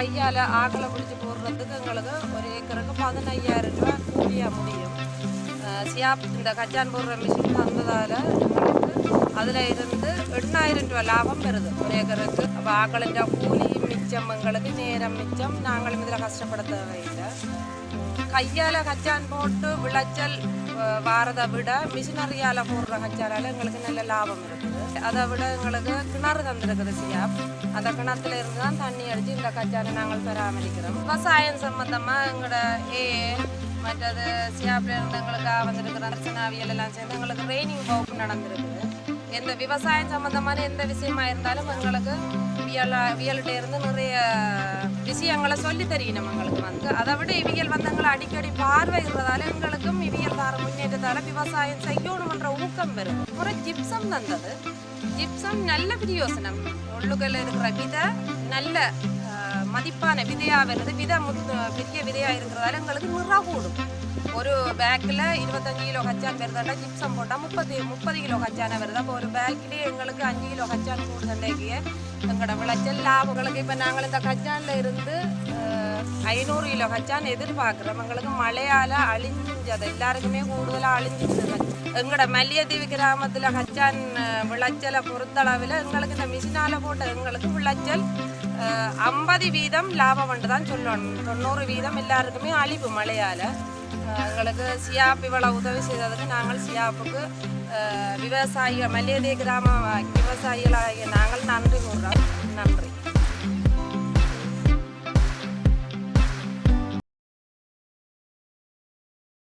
கையால் ஆக்களை பிடிச்சி போடுறதுக்கு எங்களுக்கு ஒரு ஏக்கருக்கு 15,000 ரூபா கூலியாக முடியும். சியாப் இந்த கச்சான் போடுற மிஷின் தந்ததால் எங்களுக்கு அதில் இருந்து 8,000 ரூபா லாபம் வருது ஒரு ஏக்கருக்கு. அப்போ ஆக்களின் கூலி மிச்சம், எங்களுக்கு நேரம் மிச்சம், நாங்களும் இதில் கஷ்டப்பட தேவையில்லை. கையால் கச்சான் போட்டு விளைச்சல் வாரதை விட மிஷினரியால் போடுற கச்சாலால் எங்களுக்கு நல்ல லாபம் இருக்குது. அதை விட எங்களுக்கு கிணறு தந்திருக்குது சியாப். அந்த கிணத்துல இருந்து தான் தண்ணி அடித்து இந்த கச்சானை நாங்கள் பராமரிக்கிறோம். விவசாயம் சம்பந்தமாக எங்களோட மற்றது சியாப்பில் இருந்து எங்களுக்கு வந்துருக்கிற அர்ச்சனாவியல் எல்லாம் சேர்ந்து எங்களுக்கு ட்ரைனிங் வகுப்பு நடந்திருக்குது. எந்த விவசாயம் சம்பந்தமான எந்த விஷயமா இருந்தாலும் எங்களுக்கு வியல்கிட்ட இருந்து நிறைய விஷயங்களை சொல்லி தெரியணும் எங்களுக்கு வந்து. அதை விட இவியல் வந்து எங்களை அடிக்கடி பார்வையிடுறதால எங்களுக்கும் இவியல் தார முன்னேற்றத்தால் விவசாயம் செய்யணும்ன்ற ஊக்கம் வரும். அப்புறம் ஜிப்சம் தந்தது. ஜிப்சம் நல்ல பிரயோசனம். உள்ளுக்கல்ல இருக்கிற விதை நல்ல மதிப்பான விதையாக வருது. விதை பெரிய விதையாக இருக்கிறதால எங்களுக்கு நிறா கூடும். ஒரு பேக்கில் 25 கிலோ கச்சான் வருதாண்டா ஜிப்சம் போட்டால் 30 கிலோ கச்சானை வருது. அப்போ ஒரு பேக்கிலேயே எங்களுக்கு 5 கிலோ கச்சான் கூடுதண்டைக்கு எங்களோட விளைச்சல் லாபங்களுக்கு. இப்போ நாங்கள் இந்த கச்சானில் இருந்து 500 கிலோ கச்சான் எதிர்பார்க்குறோம். எங்களுக்கு மழையால் அழிஞ்சது எல்லாருக்குமே கூடுதலாக அழிஞ்சிடுது. எங்களோட மல்லியத்தீவு கிராமத்தில் கச்சான் விளைச்சலை பொறுத்தளவில் எங்களுக்கு இந்த மிஷினால் போட்ட எங்களுக்கு விளைச்சல் 50% லாபம் வந்து தான் சொல்லணும். 90% எல்லாருக்குமே அழிவு மழையால். எங்களுக்கு சியாப் இவ்வளோ உதவி செய்ததுக்கு நாங்கள் சியாப்புக்கு விவசாயிகள் மல்லியத்தீவு கிராம விவசாயிகளாகிய நாங்கள் நன்றி கூறுறோம். நன்றி.